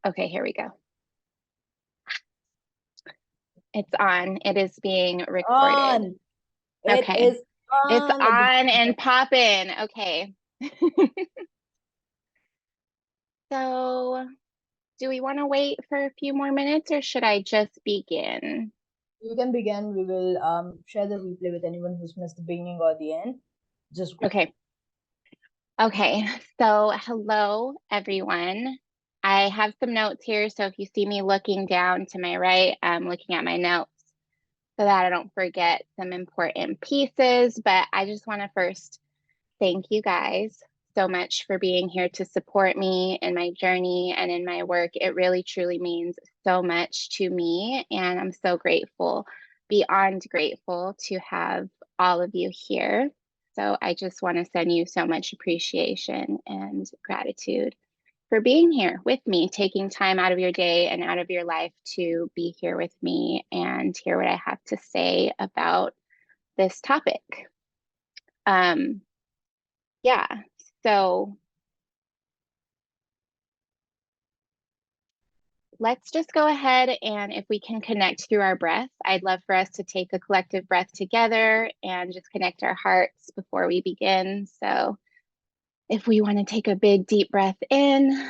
Okay, here we go. It's on. It is being recorded. On. It Okay. is It's on. on and popping. Okay. So, do we want to wait for a few more minutes or should I just begin? You can begin. We will share the replay with anyone who's missed the beginning or the end. Just go. Okay. Okay. So, hello, everyone. I have some notes here. So, if you see me looking down to my right, I'm looking at my notes so that I don't forget some important pieces. But I just want to first thank you guys so much for being here to support me in my journey and in my work. It really, truly means so much to me. And I'm so grateful, beyond grateful to have all of you here. So I just want to send you so much appreciation and gratitude for being here with me, taking time out of your day and out of your life to be here with me and hear what I have to say about this topic. Yeah, so let's just go ahead and if we can connect through our breath, I'd love for us to take a collective breath together and just connect our hearts before we begin. So if we want to take a big deep breath in,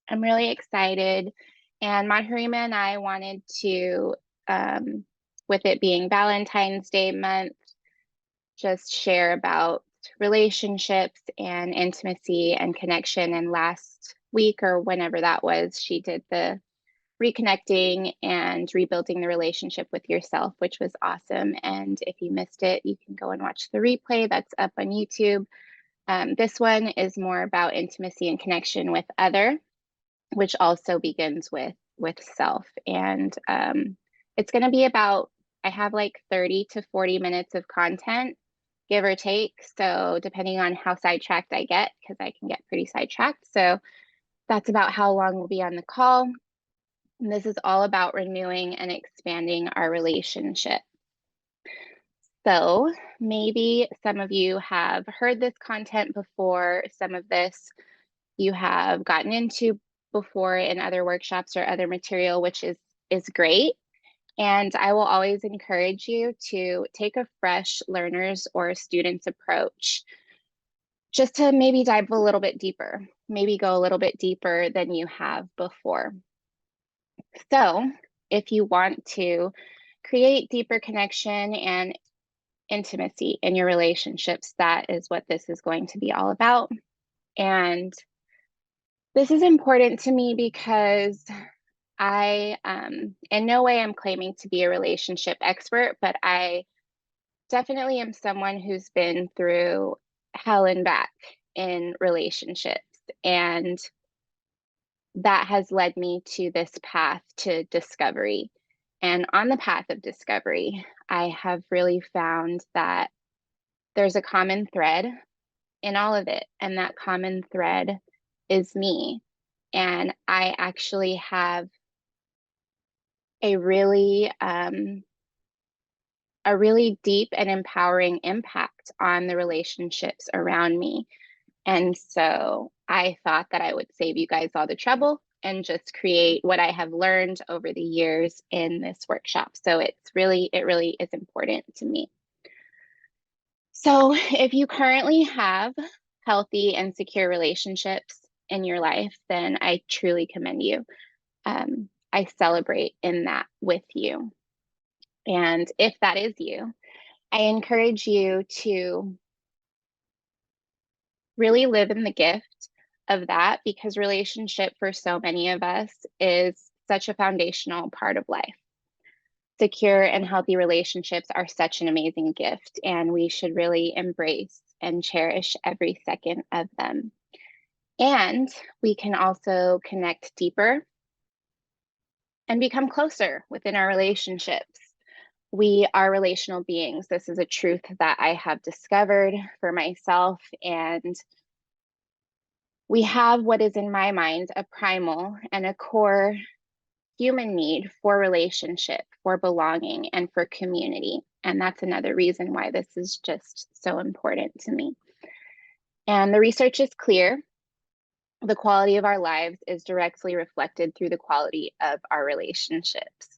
I'm really excited. And Madhurima and I wanted to, with it being Valentine's Day month, just share about relationships and intimacy and connection. And last week or whenever that was, she did the reconnecting and rebuilding the relationship with yourself, which was awesome. And if you missed it, you can go and watch the replay that's up on YouTube. This one is more about intimacy and connection with other, which also begins with self. And it's going to be about, I have like 30 to 40 minutes of content, give or take. So depending on how sidetracked I get, because I can get pretty sidetracked. So that's about how long we'll be on the call. And this is all about renewing and expanding our relationship. So maybe some of you have heard this content before. Some of this you have gotten into before in other workshops or other material, which is great. And I will always encourage you to take a fresh learner's or student's approach, just to maybe dive a little bit deeper, maybe go a little bit deeper than you have before. So if you want to create deeper connection and intimacy in your relationships, that is what this is going to be all about. And this is important to me because I, in no way am claiming to be a relationship expert, but I definitely am someone who's been through hell and back in relationships. And that has led me to this path to discovery. And on the path of discovery, I have really found that there's a common thread in all of it. And that common thread is me. And I actually have a really deep and empowering impact on the relationships around me. And so I thought that I would save you guys all the trouble and just create what I have learned over the years in this workshop. So it really is important to me. So if you currently have healthy and secure relationships in your life, then I truly commend you. I celebrate in that with you. And if that is you, I encourage you to really live in the gift of that, because relationship for so many of us is such a foundational part of life. Secure and healthy relationships are such an amazing gift, and we should really embrace and cherish every second of them. And we can also connect deeper and become closer within our relationships. We are relational beings. This is a truth that I have discovered for myself. And we have what is in my mind a primal and a core human need for relationship, for belonging, and for community. And that's another reason why this is just so important to me. And the research is clear. The quality of our lives is directly reflected through the quality of our relationships.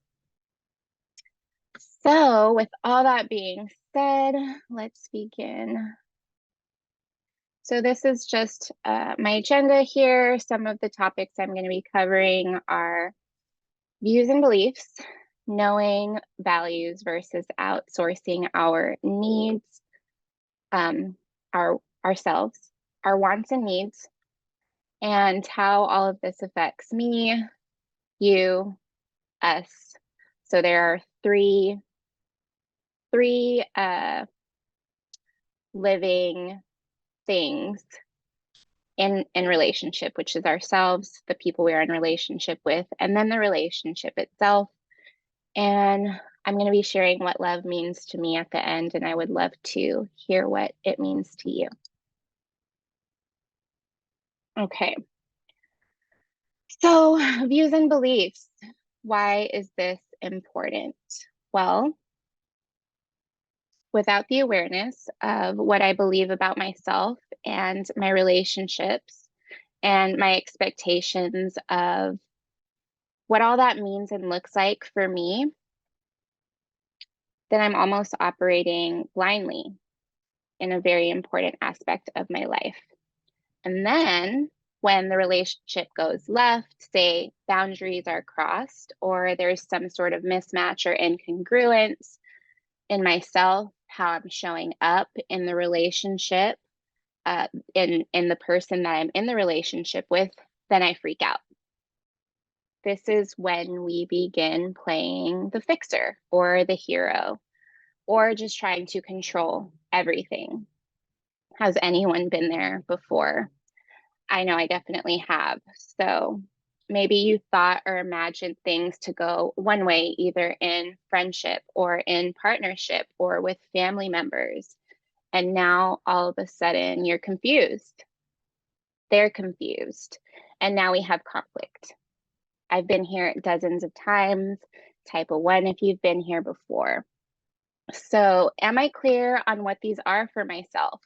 So with all that being said, let's begin. So this is just my agenda here. Some of the topics I'm going to be covering are views and beliefs, knowing values versus outsourcing our needs, ourselves, our wants and needs, and how all of this affects me, you, us. So there are three living things in relationship, which is ourselves, the people we are in relationship with, and then the relationship itself. And I'm going to be sharing what love means to me at the end, and I would love to hear what it means to you. Okay. So, views and beliefs. Why is this important? Well, without the awareness of what I believe about myself and my relationships and my expectations of what all that means and looks like for me, then I'm almost operating blindly in a very important aspect of my life. And then when the relationship goes left, say boundaries are crossed, or there's some sort of mismatch or incongruence in myself, how I'm showing up in the relationship, in the person that I'm in the relationship with, then I freak out. This is when we begin playing the fixer or the hero, or just trying to control everything. Has anyone been there before? I know I definitely have. So maybe you thought or imagined things to go one way, either in friendship or in partnership or with family members. And now all of a sudden you're confused. They're confused. And now we have conflict. I've been here dozens of times. Type a 1 if you've been here before. So am I clear on what these are for myself?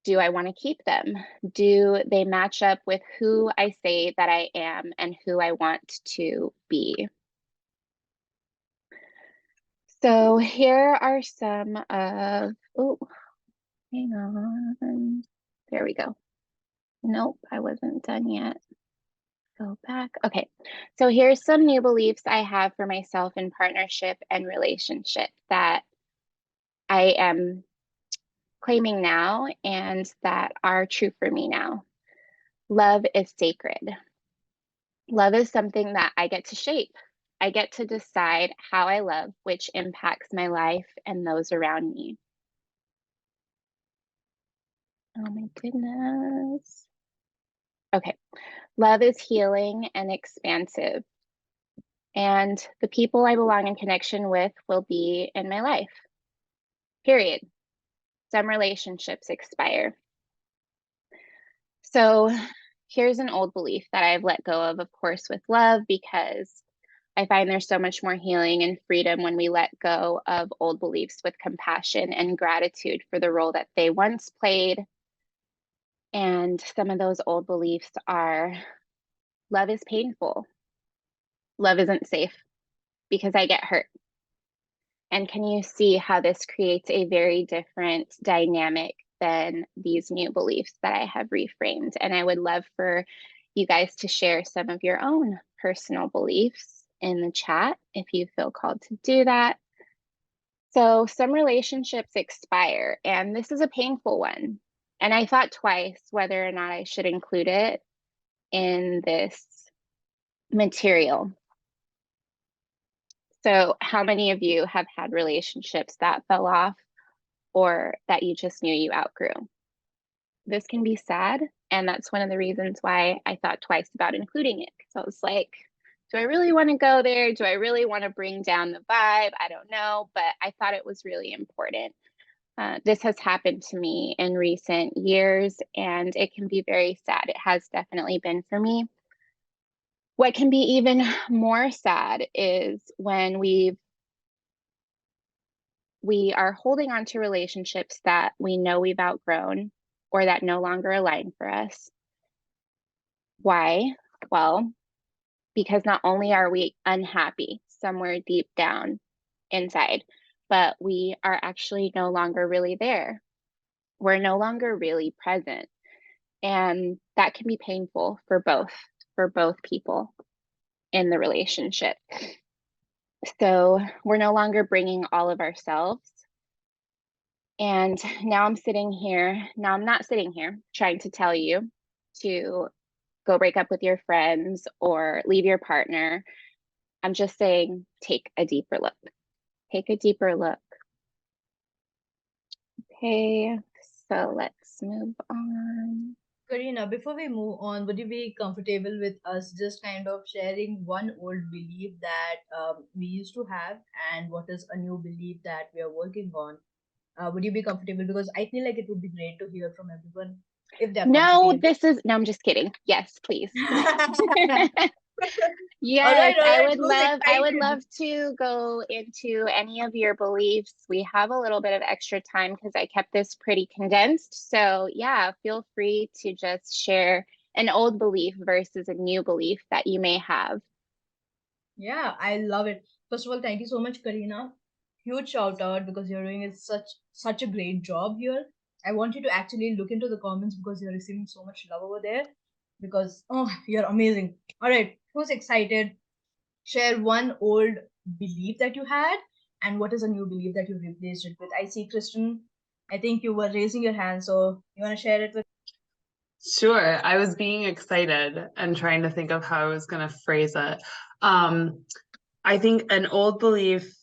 Do I want to keep them? Do they match up with who I say that I am and who I want to be? So here are some of, oh, hang on. There we go. Nope, I wasn't done yet. Go back. Okay, so here's some new beliefs I have for myself in partnership and relationship that I am claiming now and that are true for me now. Love is sacred. Love is something that I get to shape. I get to decide how I love, which impacts my life and those around me. Oh my goodness. Okay. Love is healing and expansive. And the people I belong in connection with will be in my life. Period. Some relationships expire. So here's an old belief that I've let go of course, with love, because I find there's so much more healing and freedom when we let go of old beliefs with compassion and gratitude for the role that they once played. And some of those old beliefs are love is painful. Love isn't safe because I get hurt. And can you see how this creates a very different dynamic than these new beliefs that I have reframed? And I would love for you guys to share some of your own personal beliefs in the chat if you feel called to do that. So some relationships expire, and this is a painful one. And I thought twice whether or not I should include it in this material. So how many of you have had relationships that fell off or that you just knew you outgrew? This can be sad, and that's one of the reasons why I thought twice about including it. So I was like, do I really want to go there? Do I really want to bring down the vibe? I don't know, but I thought it was really important. This has happened to me in recent years, and it can be very sad. It has definitely been for me. What can be even more sad is when we are holding on to relationships that we know we've outgrown or that no longer align for us. Why? Well, because not only are we unhappy somewhere deep down inside, but we are actually no longer really there. We're no longer really present. And that can be painful for both people in the relationship. So we're no longer bringing all of ourselves. And now I'm not sitting here trying to tell you to go break up with your friends or leave your partner. I'm just saying, take a deeper look. Take a deeper look. Okay, so let's move on. Karina, before we move on, would you be comfortable with us just kind of sharing one old belief that we used to have and what is a new belief that we are working on? Would you be comfortable? Because I feel like it would be great to hear from everyone if they're No, comfortable. no, I'm just kidding. Yes, please. All Yes, right, all right. Who's I would excited? love to go into any of your beliefs. We have a little bit of extra time because I kept this pretty condensed. So yeah, feel free to just share an old belief versus a new belief that you may have. Yeah, I love it. First of all, thank you so much, Karina. Huge shout out because you're doing it such a great job here. I want you to actually look into the comments because you're receiving so much love over there. Because oh, you're amazing. All right, who's excited? Share one old belief that you had, and what is a new belief that you've replaced it with. I see Kristen. I think you were raising your hand, so you want to share it with. Sure. I was being excited and trying to think of how I was going to phrase it. Um, I think an old belief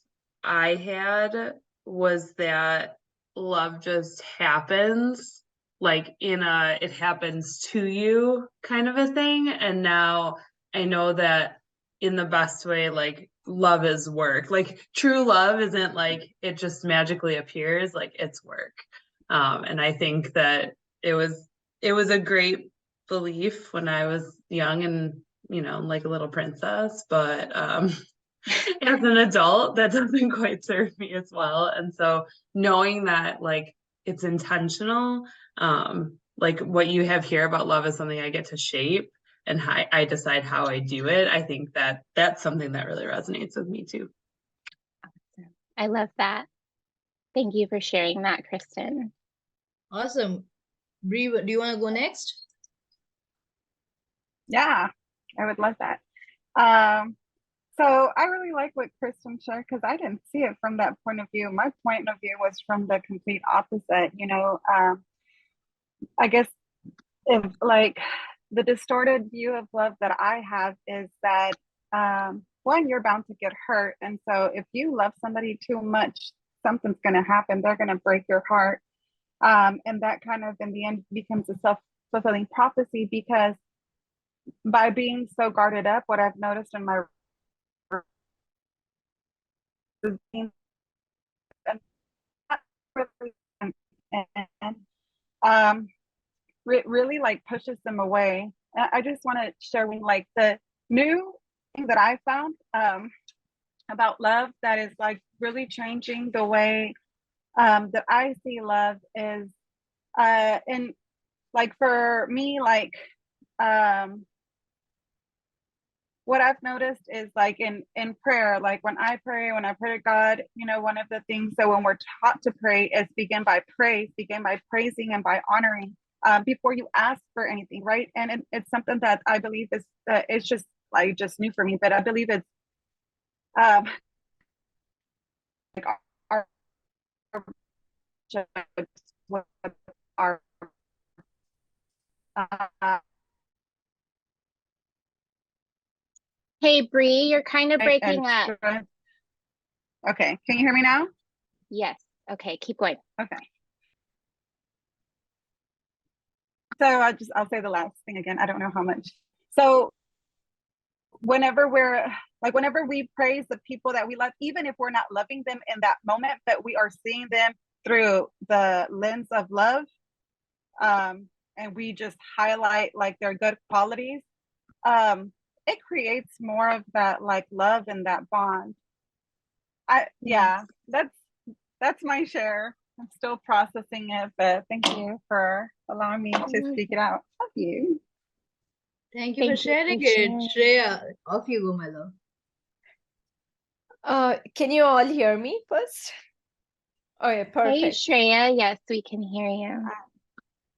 I had was that love just happens, like it happens to you kind of a thing. And now I know that in the best way, like love is work. Like true love isn't like it just magically appears, like it's work. And I think that it was it was a great belief when I was young and like a little princess, but as an adult, that doesn't quite serve me as well. And so knowing that like it's intentional, like what you have here about love is something I get to shape and I decide how I do it. I think that that's something that really resonates with me too. I love that. Thank you for sharing that, Kristen. Awesome. Bree, do you want to go next? Yeah, I would love that. Um, so I really like what Kristen shared because I didn't see it from that point of view. My point of view was from the complete opposite. I guess if like the distorted view of love that I have is that one, you're bound to get hurt, and so if you love somebody too much, something's going to happen. They're going to break your heart, and that kind of in the end becomes a self-fulfilling prophecy because by being so guarded up, what I've noticed in my and um, really like pushes them away. I just want to share like the new thing that I found about love that is like really changing the way that I see love is and like for me like what I've noticed is like in prayer, like when I pray to God, one of the things that when we're taught to pray is begin by praising and by honoring before you ask for anything, right? And it's something that I believe is it's just like just new for me, but I believe it's like our our uh, Hey, Bree, you're kind of and breaking up. okay, can you hear me now? Yes. Okay, keep going. Okay. So I'll say the last thing again. I don't know how much. So whenever we praise the people that we love, even if we're not loving them in that moment, but we are seeing them through the lens of love, and we just highlight like their good qualities. it creates more of that like love and that bond. Yes. That's my share. I'm still processing it, but thank you for allowing me I to love speak it that. out. Love you. Thank you for Thank you sharing for it, sharing. Shreya. Off you go, my love. Can you all hear me first? Oh, yeah, Hey, perfect. Shreya. Yes, we can hear you.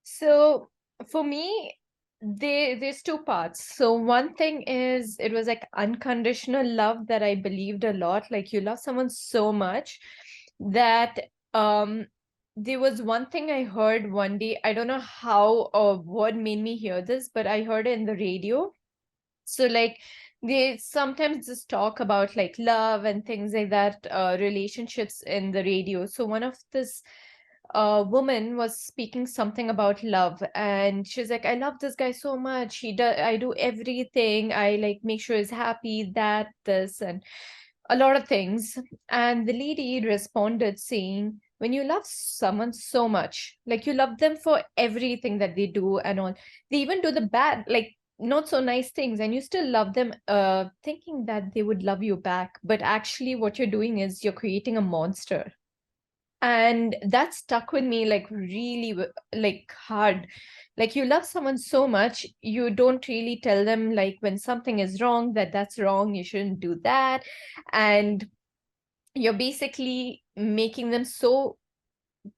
So for me, there's two parts. So one thing is it was like unconditional love that I believed a lot. Like you love someone so much that there was one thing I heard one day. I don't know how or what made me hear this, but I heard it in the radio. So like they sometimes just talk about like love and things like that, relationships in the radio. So one of this woman was speaking something about love, and she's like, I love this guy so much. I do everything. I like make sure he's happy, that, this, and a lot of things. And the lady responded saying, when you love someone so much, like you love them for everything that they do and all, they even do the bad, like not so nice things, and you still love them, thinking that they would love you back. But actually, what you're doing is you're creating a monster. And that stuck with me like really like hard. Like you love someone so much, you don't really tell them like when something is wrong, that that's wrong, you shouldn't do that. And you're basically making them so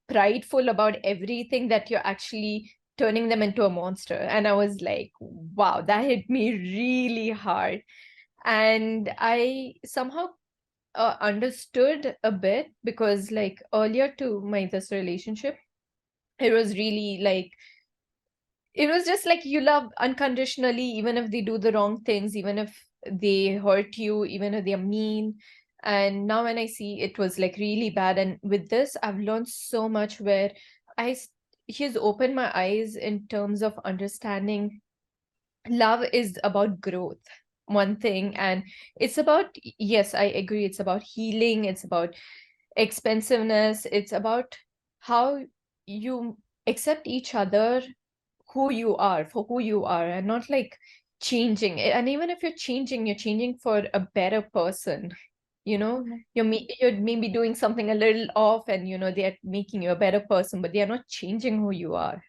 prideful about everything that you're actually turning them into a monster. And I was like, wow, that hit me really hard. And I somehow understood a bit, because like earlier to my this relationship, it was really like it was just like you love unconditionally, even if they do the wrong things, even if they hurt you, even if they're mean. And now when I see, it was like really bad. And with this, I've learned so much, where he's opened my eyes in terms of understanding love is about growth, one thing. And it's about, yes, I agree, it's about healing, it's about expensiveness, it's about how you accept each other, who you are, for who you are, and not like changing. And even if you're changing for a better person, you know. Mhm. You're maybe doing something a little off, and they're making you a better person, but they are not changing who you are.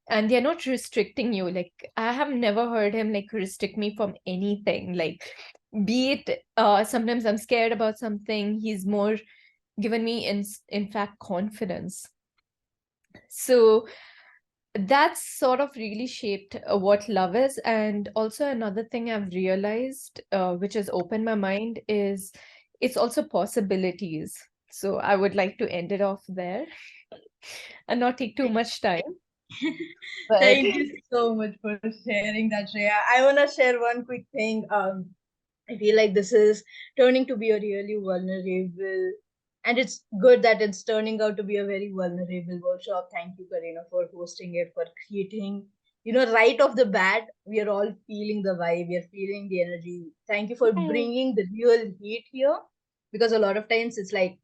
And they're not restricting you. Like I have never heard him like restrict me from anything. Like be it sometimes I'm scared about something, he's more given me in fact confidence. So that's sort of really shaped what love is. And also another thing I've realized, which has opened my mind, is it's also possibilities. So I would like to end it off there and not take too much time. But Thank you so much for sharing that, Shreya. I wanna share one quick thing. I feel like this is turning to be a really vulnerable, and it's good that it's turning out to be a very vulnerable workshop. Thank you, Karina, for hosting it, for creating, right off the bat, we are all feeling the vibe, we are feeling the energy. Thank you for Yes. bringing the real heat here, because a lot of times it's like,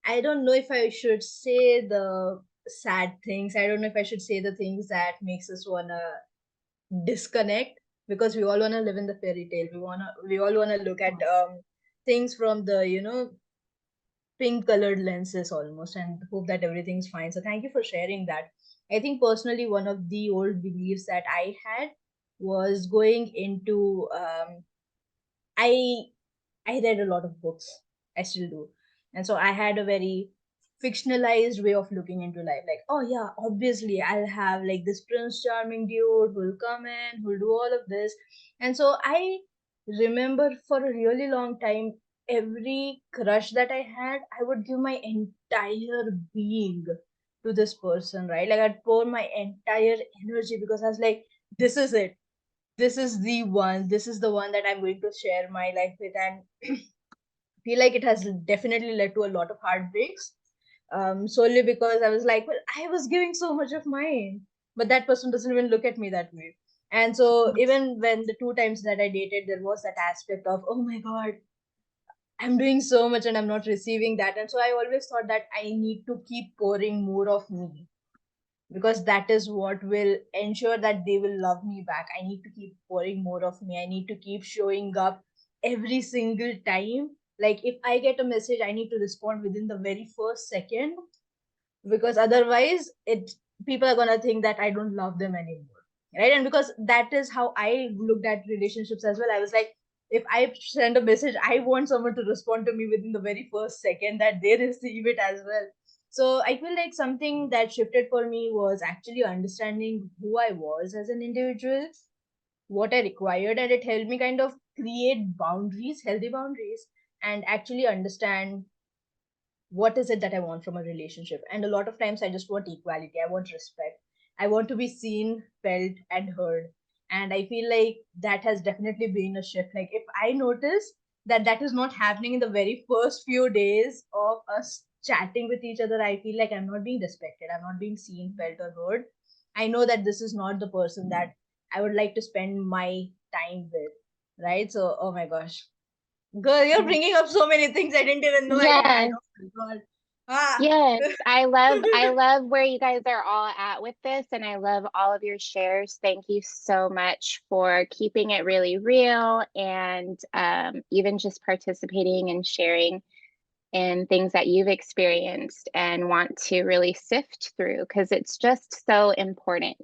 I don't know if I should say the sad things. I don't know if I should say the things that makes us wanna disconnect, because we all want to live in the fairy tale. We all want to look at things from the pink colored lenses almost, and hope that everything's fine. So thank you for sharing that. I think personally one of the old beliefs that I had was going into I I read a lot of books. I still do. And so I had a very fictionalized way of looking into life. Like, oh yeah, obviously I'll have like this Prince Charming dude who'll come in, who'll do all of this. And so I remember for a really long time, every crush that I had, I would give my entire being to this person, right? Like I'd pour my entire energy, because I was like, this is it, this is the one, this is the one that I'm going to share my life with. And feel like it has definitely led to a lot of heartbreaks, solely because I was like, well, I was giving so much of mine, but that person doesn't even look at me that way. And so even when the two times that I dated, there was that aspect of, oh my god, I'm doing so much and I'm not receiving that. And so I always thought that I need to keep pouring more of me because that is what will ensure that they will love me back. I need to keep pouring more of me. I need to keep showing up every single time. Like if I get a message, I need to respond within the very first second, because otherwise it people are gonna think that I don't love them anymore. Right? And because that is how I looked at relationships as well. I was like, if I send a message, I want someone to respond to me within the very first second that they receive it as well. So I feel like something that shifted for me was actually understanding who I was as an individual, what I required, and it helped me kind of create boundaries, healthy boundaries, and actually understand what is it that I want from a relationship. And a lot of times I just want equality, I want respect, I want to be seen, felt, and heard. And I feel like that has definitely been a shift. Like if I notice that that is not happening in the very first few days of us chatting with each other, I feel like I'm not being respected, I'm not being seen, felt, or heard. I know that this is not the person that I would like to spend my time with. Right? So, oh my gosh, girl, you're bringing up so many things I didn't even know I had. Yes. Oh my god. Ah. Yes, I love where you guys are all at with this, and I love all of your shares. Thank you so much for keeping it really real and even just participating and sharing in things that you've experienced and want to really sift through, because it's just so important,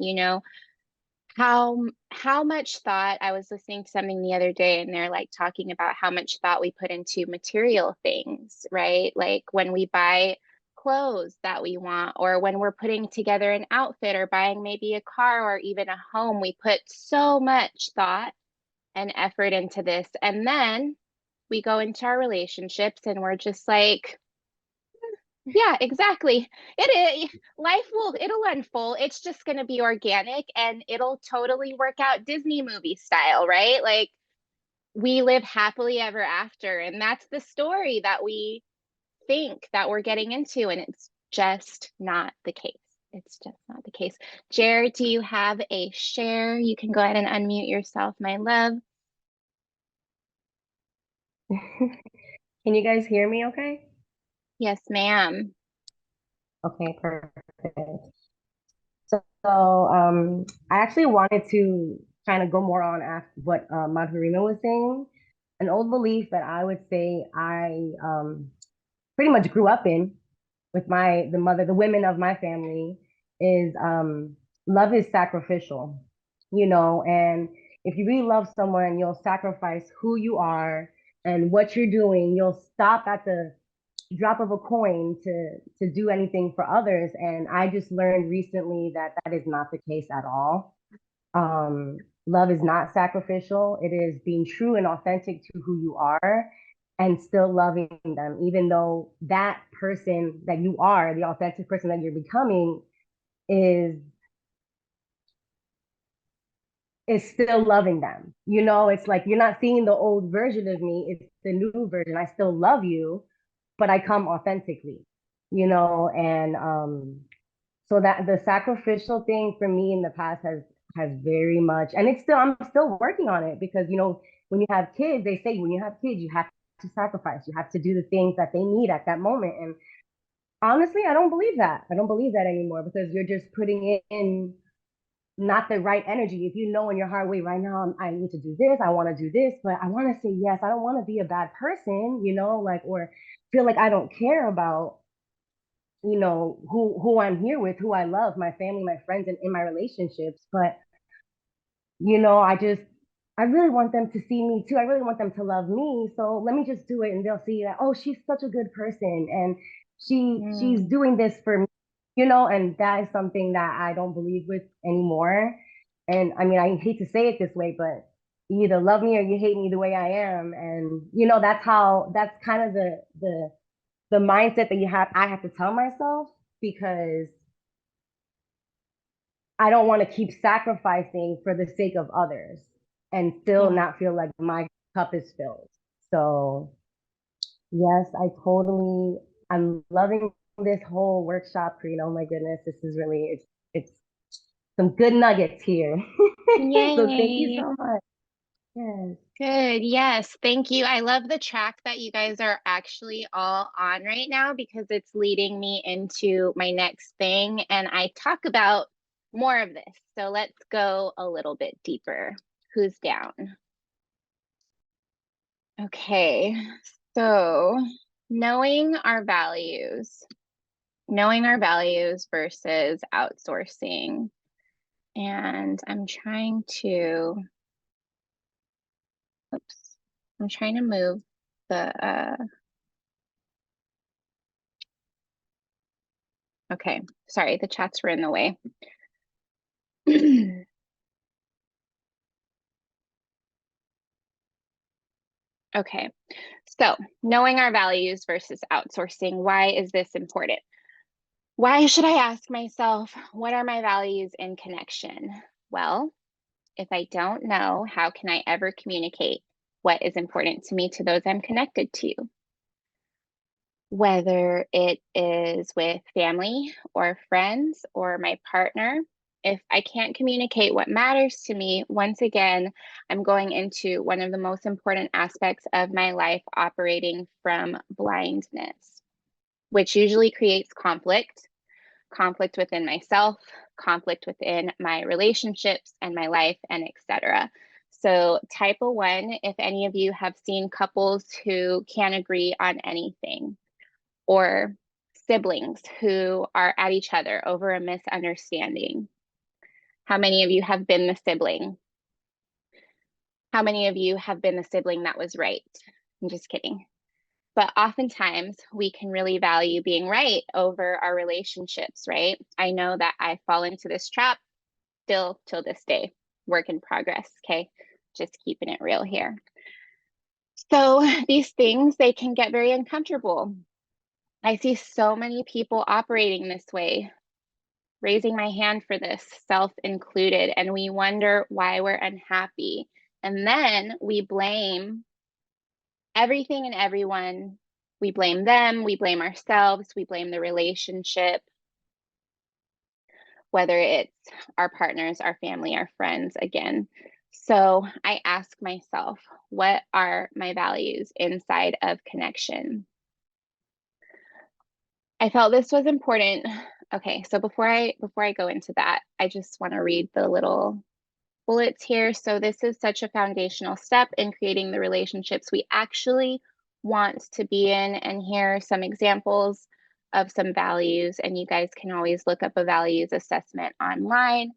how much thought. I was listening to something the other day, and they're like talking about how much thought we put into material things, right? Like when we buy clothes that we want, or when we're putting together an outfit or buying maybe a car or even a home, we put so much thought and effort into this, and then we go into our relationships and we're just like, yeah, exactly. It'll unfold. It's just going to be organic and it'll totally work out Disney movie style, right? Like we live happily ever after. And that's the story that we think that we're getting into. And it's just not the case. It's just not the case. Jared, do you have a share? You can go ahead and unmute yourself, my love. Can you guys hear me okay? Yes, ma'am. Okay, perfect. So, I actually wanted to kind of go more on after what Madhurima was saying. An old belief that I would say I pretty much grew up in with the women of my family is love is sacrificial, and if you really love someone, you'll sacrifice who you are and what you're doing. You'll stop at the drop of a coin to do anything for others. And I just learned recently that that is not the case at all. Love is not sacrificial. It is being true and authentic to who you are and still loving them, even though that person that you are, the authentic person that you're becoming, is still loving them. It's like you're not seeing the old version of me, it's the new version. I still love you, but I come authentically, and so that the sacrificial thing for me in the past has very much, and I'm still working on it, because when you have kids, they say when you have kids, you have to sacrifice, you have to do the things that they need at that moment. And honestly, I don't believe that anymore, because you're just putting in not the right energy. If you know in your heart, wait, right now I need to do this, I want to do this, but I want to say yes, I don't want to be a bad person, like, or feel like I don't care about who I'm here with, who I love, my family, my friends, and in my relationships. But I really want them to see me too. I really want them to love me. So let me just do it, and they'll see that, oh, she's such a good person, and she's doing this for me, and that is something that I don't believe with anymore. And I mean, I hate to say it this way, but you either love me or you hate me the way I am. And that's kind of the mindset that I have to tell myself, because I don't want to keep sacrificing for the sake of others and still not feel like my cup is filled. So yes, I'm loving this whole workshop, Karina. Oh my goodness, this is really, it's some good nuggets here. So thank you Yay. so much. Yes. Good. Yes. Thank you. I love the track that you guys are actually all on right now because it's leading me into my next thing. And I talk about more of this. So let's go a little bit deeper. Who's down? Okay. So knowing our values versus outsourcing. And I'm trying to move the, okay, sorry, the chats were in the way. Okay, so knowing our values versus outsourcing, why is this important? Why should I ask myself, what are my values in connection? Well, if I don't know, how can I ever communicate what is important to me to those I'm connected to? Whether it is with family or friends or my partner, if I can't communicate what matters to me, once again, I'm going into one of the most important aspects of my life operating from blindness, which usually creates conflict within myself, conflict within my relationships and my life, and etc. So type a 1 if any of you have seen couples who can't agree on anything, or siblings who are at each other over a misunderstanding. How many of you have been the sibling? How many of you have been the sibling that was right? I'm just kidding. But oftentimes we can really value being right over our relationships, right? I know that I fall into this trap still till this day, work in progress, okay? Just keeping it real here. So these things, they can get very uncomfortable. I see so many people operating this way, raising my hand for this, self included, and we wonder why we're unhappy. And then we blame everything and everyone. We blame them, we blame ourselves, we blame the relationship, whether it's our partners, our family, our friends, again. So I ask myself, what are my values inside of connection? I felt this was important. Okay, so before I go into that, I just want to read the little bullets here. So this is such a foundational step in creating the relationships we actually want to be in. And here are some examples of some values, and you guys can always look up a values assessment online.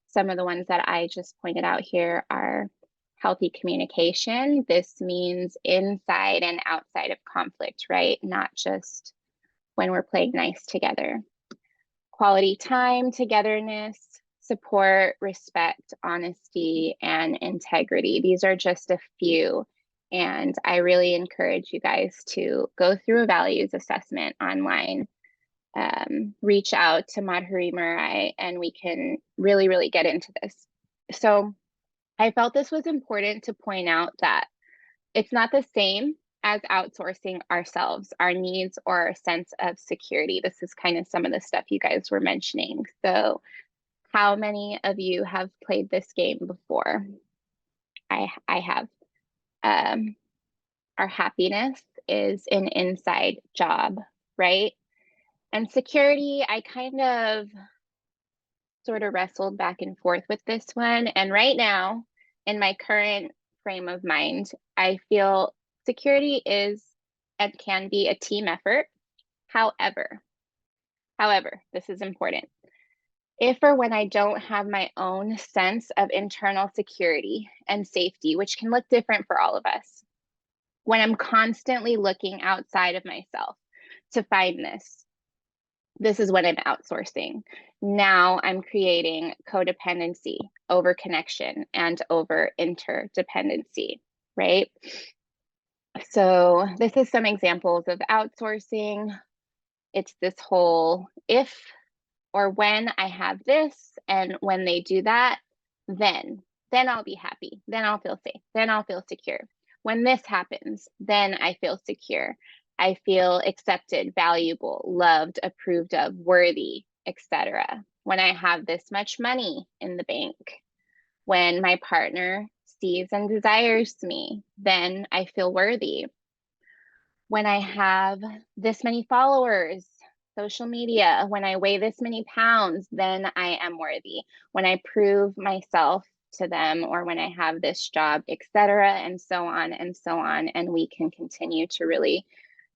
Some of the ones that I just pointed out here are healthy communication. This means inside and outside of conflict, right? Not just when we're playing nice together. Quality time, togetherness, support, respect, honesty, and integrity. These are just a few. And I really encourage you guys to go through a values assessment online. Reach out to Madhurima and we can really, really get into this. So I felt this was important to point out that it's not the same as outsourcing ourselves, our needs, or our sense of security. This is kind of some of the stuff you guys were mentioning. So how many of you have played this game before? I have. Our happiness is an inside job, right? And security, I kind of sort of wrestled back and forth with this one. And right now, in my current frame of mind, I feel security is and can be a team effort. However, this is important. If or when I don't have my own sense of internal security and safety, which can look different for all of us, when I'm constantly looking outside of myself to find this is when I'm outsourcing. Now I'm creating codependency, over connection, and over interdependency, right? So this is some examples of outsourcing. It's this whole if or when I have this and when they do that, then I'll be happy. Then I'll feel safe. Then I'll feel secure. When this happens, then I feel secure. I feel accepted, valuable, loved, approved of, worthy, etc. When I have this much money in the bank, when my partner sees and desires me, then I feel worthy. When I have this many followers, social media, when I weigh this many pounds, then I am worthy. When I prove myself to them, or when I have this job, etc., and so on and so on. And we can continue to really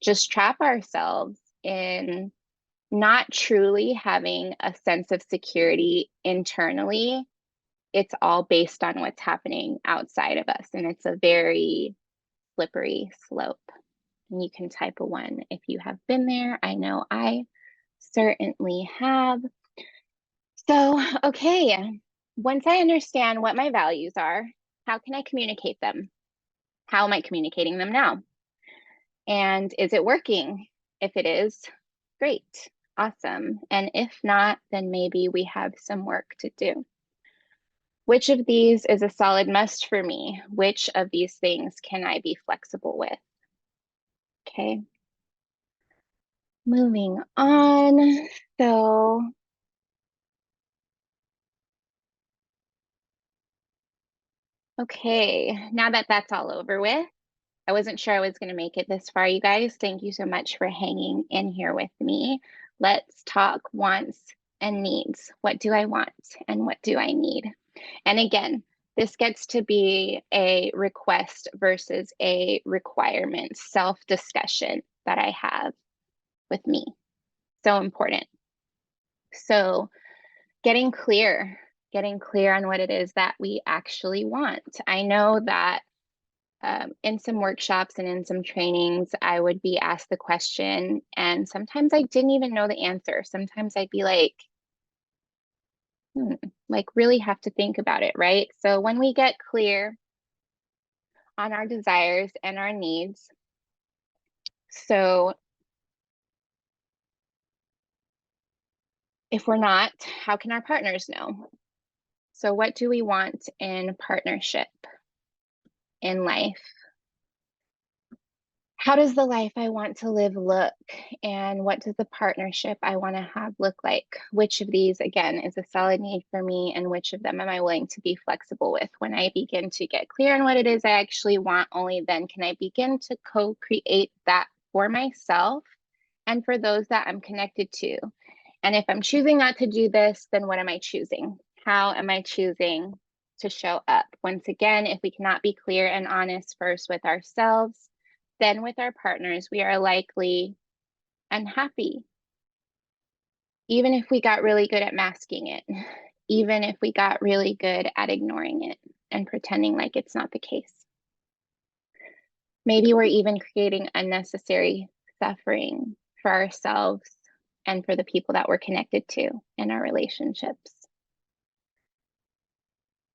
just trap ourselves in not truly having a sense of security internally. It's all based on what's happening outside of us. And it's a very slippery slope. And you can type a 1 if you have been there. I know I certainly have. So, okay, once I understand what my values are, how can I communicate them? How am I communicating them now? And is it working? If it is, great, awesome. And if not, then maybe we have some work to do. Which of these is a solid must for me? Which of these things can I be flexible with? Okay. Moving on. So, okay, now that that's all over with, I wasn't sure I was going to make it this far, you guys. Thank you so much for hanging in here with me. Let's talk wants and needs. What do I want and what do I need? And again, this gets to be a request versus a requirement, self-discussion that I have with me. So important. So getting clear on what it is that we actually want. I know that in some workshops and in some trainings, I would be asked the question, and sometimes I didn't even know the answer. Sometimes I'd be like, like really have to think about it, right? So when we get clear on our desires and our needs, so if we're not, how can our partners know? So what do we want in partnership, in life? How does the life I want to live look? And what does the partnership I want to have look like? Which of these, again, is a solid need for me? And which of them am I willing to be flexible with? When I begin to get clear on what it is I actually want, only then can I begin to co-create that for myself and for those that I'm connected to. And if I'm choosing not to do this, then what am I choosing? How am I choosing to show up? Once again, if we cannot be clear and honest first with ourselves, then with our partners, we are likely unhappy. Even if we got really good at masking it, even if we got really good at ignoring it and pretending like it's not the case. Maybe we're even creating unnecessary suffering for ourselves and for the people that we're connected to in our relationships.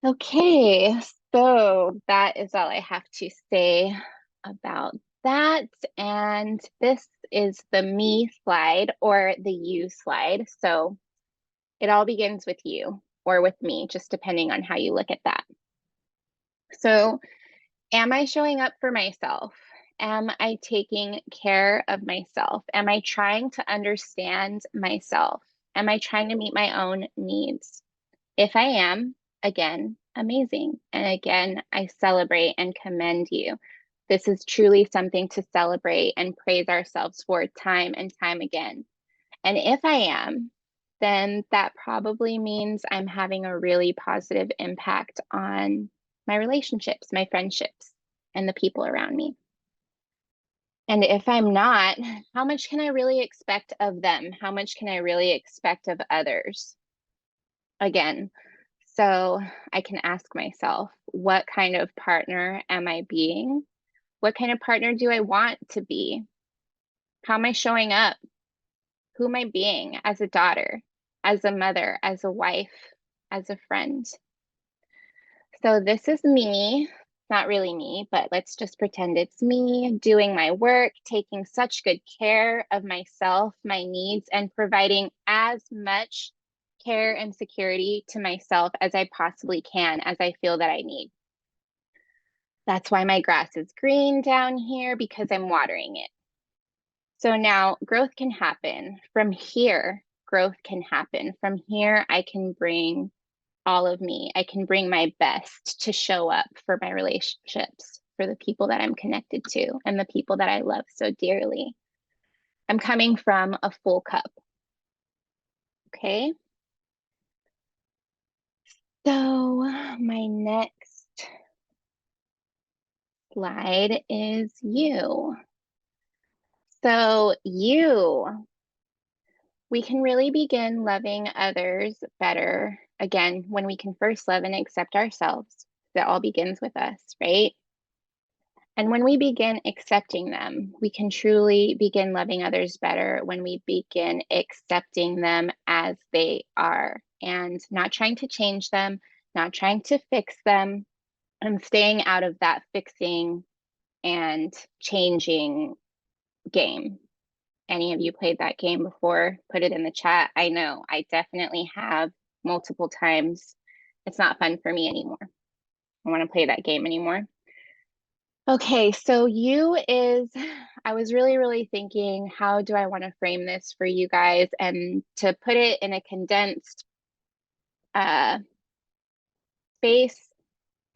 Okay, so that is all I have to say about that. And this is the me slide or the you slide. So it all begins with you or with me, just depending on how you look at that. So am I showing up for myself? Am I taking care of myself? Am I trying to understand myself? Am I trying to meet my own needs? If I am, again, amazing. And again, I celebrate and commend you. This is truly something to celebrate and praise ourselves for time and time again. And if I am, then that probably means I'm having a really positive impact on my relationships, my friendships, and the people around me. And if I'm not, how much can I really expect of them? How much can I really expect of others? Again, so I can ask myself, what kind of partner am I being? What kind of partner do I want to be? How am I showing up? Who am I being as a daughter, as a mother, as a wife, as a friend? So this is me, not really me, but let's just pretend it's me doing my work, taking such good care of myself, my needs, and providing as much care and security to myself as I possibly can, as I feel that I need. That's why my grass is green down here, because I'm watering it. So now growth can happen. From here, growth can happen. From here, I can bring all of me. I can bring my best to show up for my relationships, for the people that I'm connected to, and the people that I love so dearly. I'm coming from a full cup. Okay. So my next slide is you. So we can really begin loving others better, again, when we can first love and accept ourselves. That all begins with us, right? And when we begin accepting them, we can truly begin loving others better when we begin accepting them as they are and not trying to change them, not trying to fix them, and staying out of that fixing and changing game. Any of you played that game before? Put it in the chat. I know I definitely have multiple times. It's not fun for me anymore. I don't want to play that game anymore. Okay, so I was really thinking, how do I want to frame this for you guys? And to put it in a condensed space,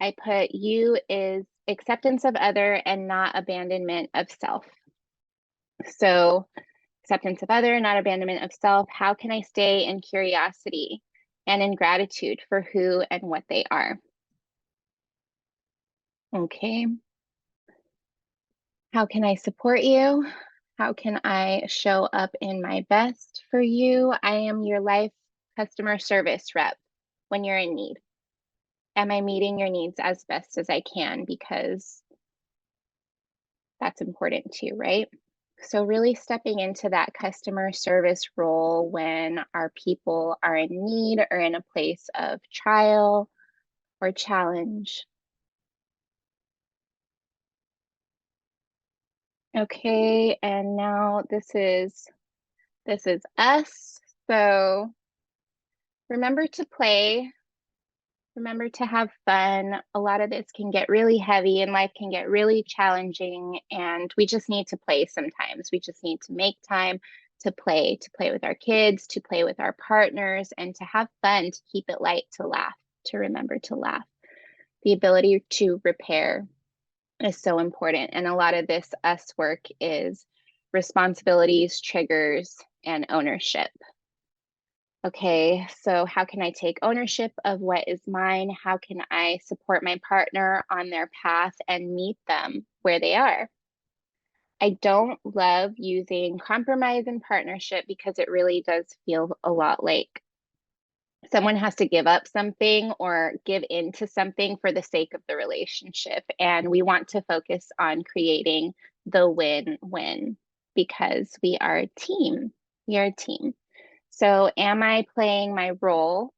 I put you is acceptance of other and not abandonment of self. So acceptance of other, not abandonment of self. How can I stay in curiosity and in gratitude for who and what they are? Okay. How can I support you? How can I show up in my best for you? I am your life customer service rep when you're in need. Am I meeting your needs as best as I can? Because that's important too, right? So really stepping into that customer service role when our people are in need or in a place of trial or challenge. Okay, and now this is us. So remember to play. Remember to have fun. A lot of this can get really heavy and life can get really challenging, and we just need to play sometimes. We just need to make time to play with our kids, to play with our partners, and to have fun, to keep it light, to laugh, to remember to laugh. The ability to repair is so important. And a lot of this us work is responsibilities, triggers, and ownership. Okay, so how can I take ownership of what is mine? How can I support my partner on their path and meet them where they are? I don't love using compromise in partnership because it really does feel a lot like someone has to give up something or give into something for the sake of the relationship. And we want to focus on creating the win-win because we are a team. We are a team. So am I playing my role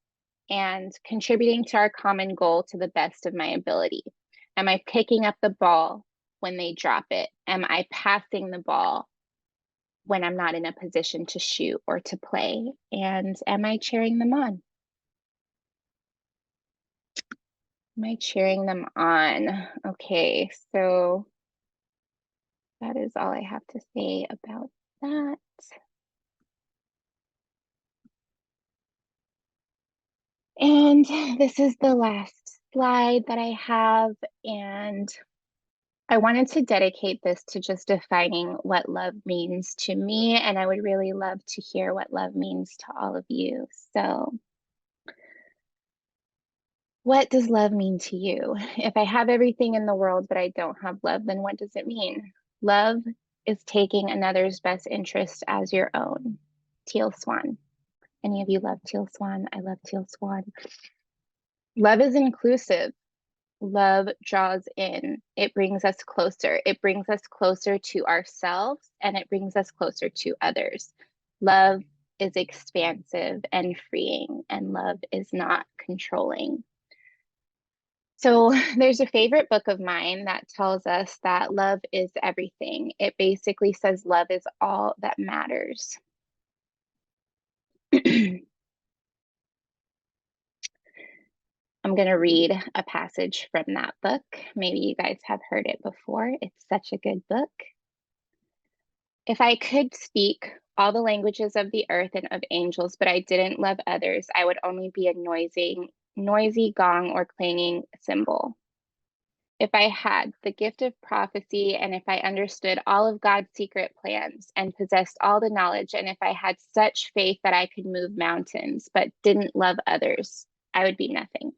and contributing to our common goal to the best of my ability? Am I picking up the ball when they drop it? Am I passing the ball when I'm not in a position to shoot or to play? And am I cheering them on? Am I cheering them on? Okay, so that is all I have to say about that. And this is the last slide that I have, and I wanted to dedicate this to just defining what love means to me, and I would really love to hear what love means to all of you. So, what does love mean to you? If I have everything in the world but I don't have love, then what does it mean? Love is taking another's best interest as your own. Teal Swan. Any of you love Teal Swan? I love Teal Swan. Love is inclusive. Love draws in. It brings us closer. It brings us closer to ourselves and it brings us closer to others. Love is expansive and freeing, and love is not controlling. So there's a favorite book of mine that tells us that love is everything. It basically says love is all that matters. I'm going to read a passage from that book. Maybe you guys have heard it before. It's such a good book. If I could speak all the languages of the earth and of angels, but I didn't love others, I would only be a noisy gong or clanging cymbal. If I had the gift of prophecy, and if I understood all of God's secret plans and possessed all the knowledge, and if I had such faith that I could move mountains, but didn't love others, I would be nothing.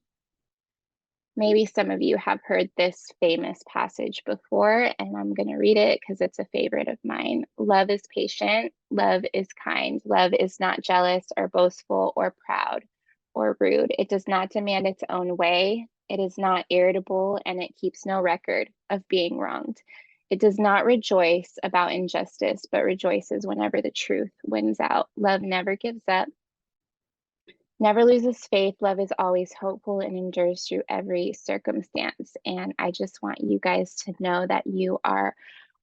Maybe some of you have heard this famous passage before, and I'm going to read it because it's a favorite of mine. Love is patient, love is kind, love is not jealous or boastful or proud or rude. It does not demand its own way. It is not irritable, and it keeps no record of being wronged. It does not rejoice about injustice, but rejoices whenever the truth wins out. Love never gives up, never loses faith. Love is always hopeful and endures through every circumstance. And I just want you guys to know that you are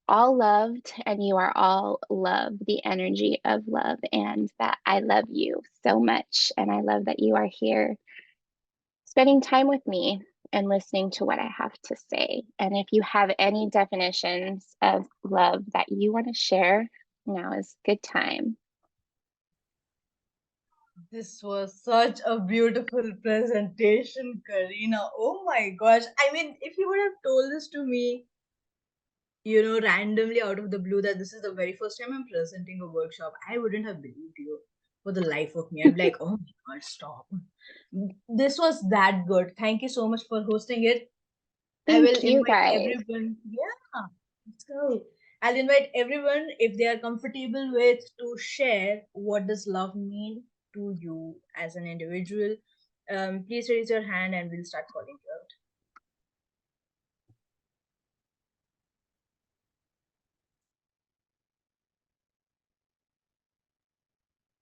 all loved and you are all love, the energy of love, and that I love you so much. And I love that you are here spending time with me and listening to what I have to say. And if you have any definitions of love that you want to share, now is a good time. This was such a beautiful presentation, Karina. Oh my gosh. I mean, if you would have told this to me, randomly out of the blue, that this is the very first time I'm presenting a workshop, I wouldn't have believed you for the life of me. I'm like, oh my God, stop. This was that good. Thank you so much for hosting it. I will Thank you invite guys. everyone. Yeah, let's go. I'll invite everyone, if they are comfortable with, to share what does love mean to you as an individual. Please raise your hand and we'll start calling you out.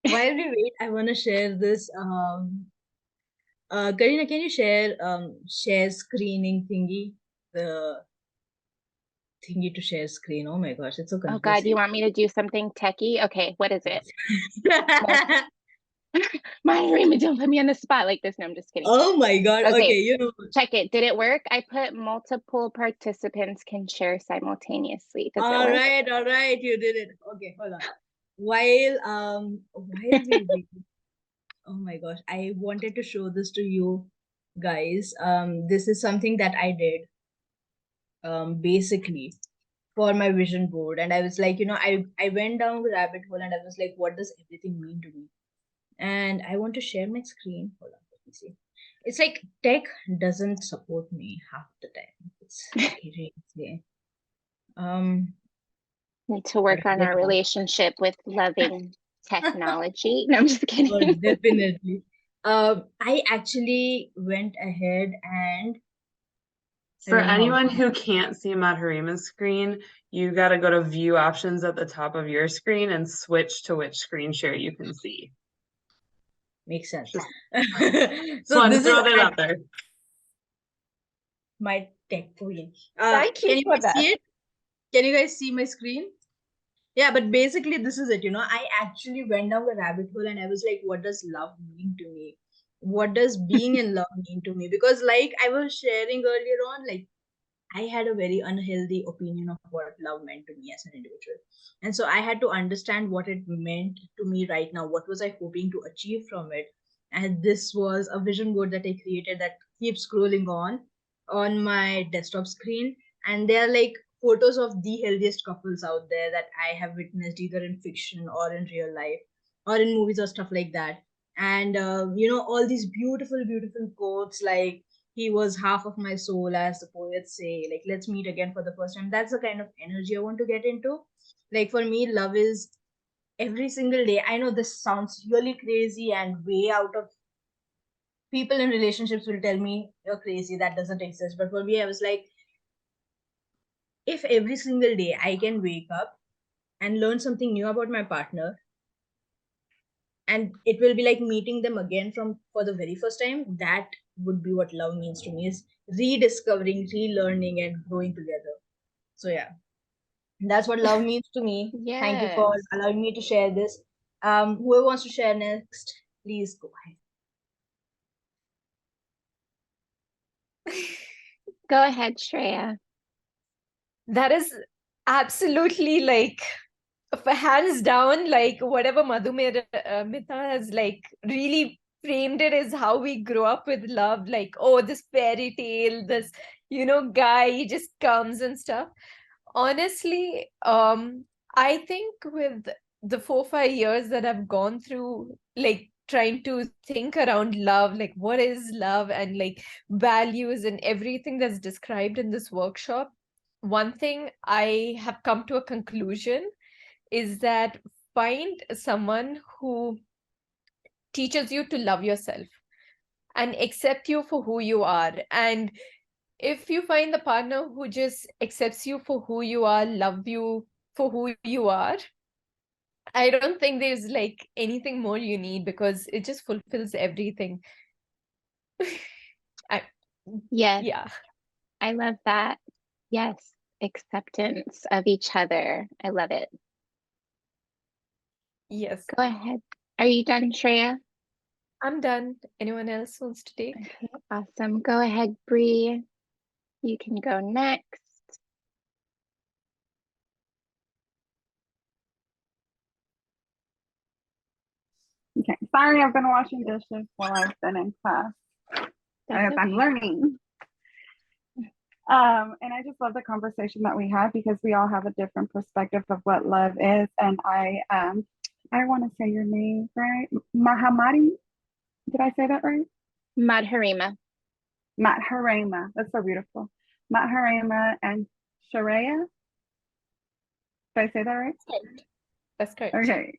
While we wait, I want to share this. Karina, can you share screening thingy? The thingy to share screen. Oh my gosh, it's so Oh God, confusing. you want me to do something techie? Okay, what is it? Madhurima, don't put me on the spot like this. No, I'm just kidding. Oh my God. Okay, Okay, check it. Did it work? I put multiple participants can share simultaneously. Does it all work? right, you did it. Okay, hold on. While we wait, oh my gosh, I wanted to show this to you guys. This is something that I did basically for my vision board, and I was like, I went down the rabbit hole and I was like, what does everything mean to me? And I want to share my screen. Hold on, let me see. It's like tech doesn't support me half the time. It's really Need to work on our relationship with loving technology. No, I'm just Oh, kidding. definitely. I actually went ahead and I For don't know how anyone who can't see Madhurima's screen, you got to go to view options at the top of your screen and switch to which screen share you can see. makes sense. Just So wanted to this is throw that out there. my tech queen. Thank you Can you for guys that. see it? Can you guys see my screen? Yeah, but basically this is it. I actually went down the rabbit hole and I was like, what does love mean to me? What does being in love mean to me? Because like I was sharing earlier on, like I had a very unhealthy opinion of what love meant to me as an individual. And so I had to understand what it meant to me right now. What was I hoping to achieve from it? And this was a vision board that I created that keeps scrolling on my desktop screen. And they are like photos of the healthiest couples out there that I have witnessed either in fiction or in real life or in movies or stuff like that. And, all these beautiful, beautiful quotes like, he was half of my soul, as the poets say, like, let's meet again for the first time. That's the kind of energy I want to get into. Like, for me, love is every single day. I know this sounds really crazy and way out of, people in relationships will tell me you're crazy, that doesn't exist. But for me, I was like, if every single day I can wake up and learn something new about my partner, and it will be like meeting them again from for the very first time, that would be what love means to me, is rediscovering, relearning, and growing together. So yeah, that's what love means to me. Thank you for Yes. allowing me to share this. Whoever wants to share next, please go ahead. Go ahead, Shreya. That is absolutely like hands down, like whatever Mitha has like really framed it as how we grew up with love, like, oh, this fairy tale, this, guy, he just comes and stuff. Honestly, I think with the 4 5 years that I've gone through, like trying to think around love, like what is love, and like values and everything that's described in this workshop, one thing I have come to a conclusion is that find someone who teaches you to love yourself and accept you for who you are. And if you find the partner who just accepts you for who you are, love you for who you are, I don't think there's like anything more you need, because it just fulfills everything. I, Yes, yeah. I love that. Yes, acceptance of each other. I love it. Yes. Go ahead. Are you done, Shreya? I'm done. Anyone else wants to take? Okay, awesome. Go ahead, Bree. You can go next. Okay. Sorry, I've been washing dishes while I've been in class. That's As I'm okay. learning. And I just love the conversation that we have, because we all have a different perspective of what love is. And I want to say your name right. Mahamadi. Did I say that right? Madhurima. Madhurima. That's so beautiful. Madhurima and Shreya. Did I say that right? That's correct. Okay.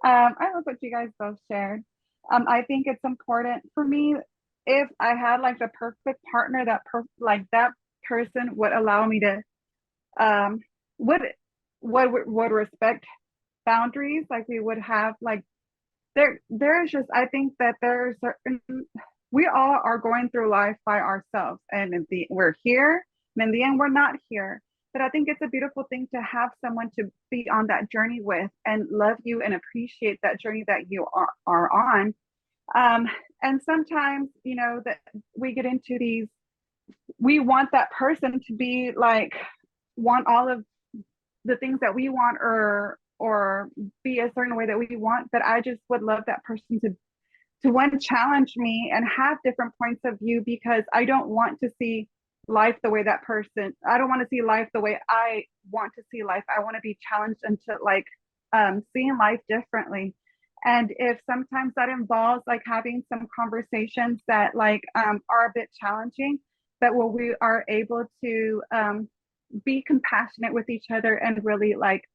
I love what you guys both shared. I think it's important for me, if I had like the perfect partner, that person would allow me to would respect boundaries. Like we would have like there's just, I think that there's certain, we all are going through life by ourselves, and we're here, and in the end we're not here. But I think it's a beautiful thing to have someone to be on that journey with and love you and appreciate that journey that you are on. And sometimes, that we get into these, we want that person to be like, want all of the things that we want, or be a certain way that we want. But I just would love that person to one, challenge me and have different points of view, because I don't want to see life the way that person, I don't want to see life the way I want to see life. I want to be challenged into like seeing life differently. And if sometimes that involves like having some conversations that like are a bit challenging, but where we are able to be compassionate with each other and really like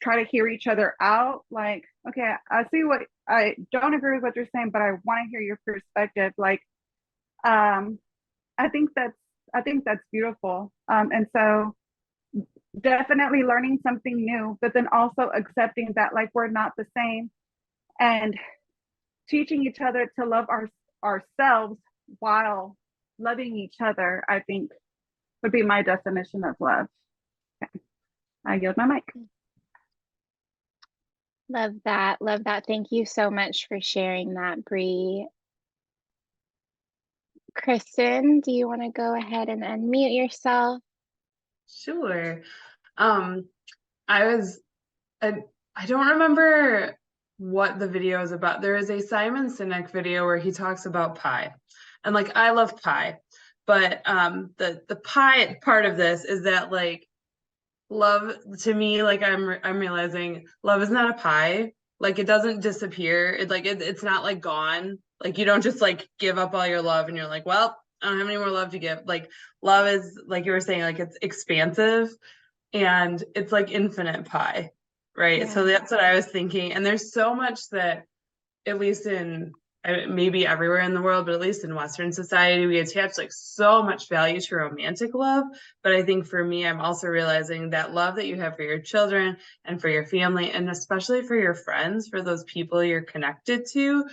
try to hear each other out. Like, okay, I see what, I don't agree with what you're saying, but I want to hear your perspective. Like, I think that's beautiful. And so definitely learning something new, but then also accepting that like we're not the same, and teaching each other to love ourselves while loving each other, I think would be my definition of love. Okay. I yield my mic. Love that. Love that. Thank you so much for sharing that, Bree. Kristen, do you want to go ahead and unmute yourself? Sure. I don't remember what the video is about. There is a Simon Sinek video where he talks about pie. And like I love pie, but the pie part of this is that like love to me, like I'm realizing love is not a pie. Like it doesn't disappear. It's not like gone. Like you don't just like give up all your love and you're like, well, I don't have any more love to give. Like love is, like you were saying, like it's expansive and it's like infinite pie, right? Yeah. So that's what I was thinking. And there's so much that, at least maybe everywhere in the world, but at least in Western society, we attach like so much value to romantic love. But I think for me, I'm also realizing that love that you have for your children and for your family, and especially for your friends, for those people you're connected to,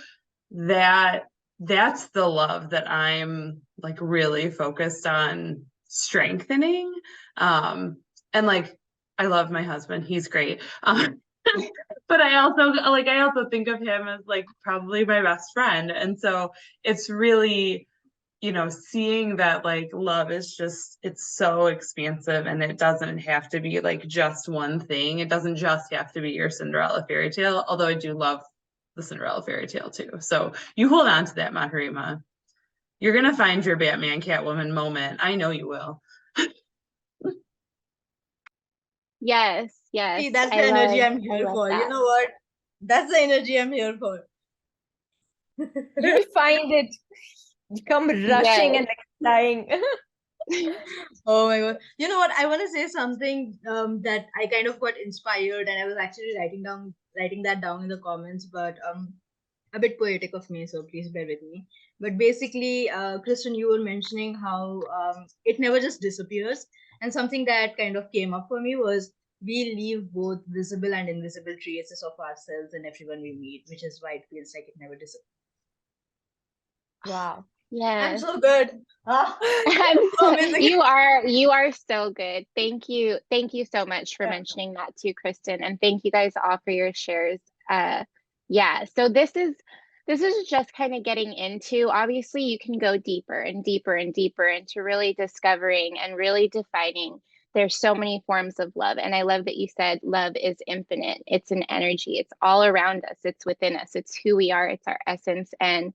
that's the love that I'm like really focused on strengthening. And like, I love my husband. He's great. But I also think of him as like probably my best friend. And so it's really, seeing that like love is just, it's so expansive, and it doesn't have to be like just one thing. It doesn't just have to be your Cinderella fairy tale, although I do love the Cinderella fairy tale too. So you hold on to that, Madhurima. You're gonna find your Batman Catwoman moment. I know you will. Yes, yes. See, that's the energy I'm I here love for. You that. know what? That's the energy I'm here for. You'll find it. You come rushing and like flying. Oh my god. You know what? I want to say something that I kind of got inspired and I was actually writing that down in the comments, but a bit poetic of me, so please bear with me. But basically, Kristen, you were mentioning how it never just disappears. And something that kind of came up for me was we leave both visible and invisible traces of ourselves and everyone we meet, which is why it feels like it never disappears. Wow. I'm Yes. so good. Ah, I'm so so, amazing. you are so good. Thank you. Thank you so much for Yeah. mentioning that too, Kristen. And thank you guys all for your shares. Yeah, so this is just kind of getting into, obviously you can go deeper and deeper and deeper into really discovering and really defining. There's so many forms of love. And I love that you said love is infinite. It's an energy. It's all around us. It's within us. It's who we are. It's our essence. And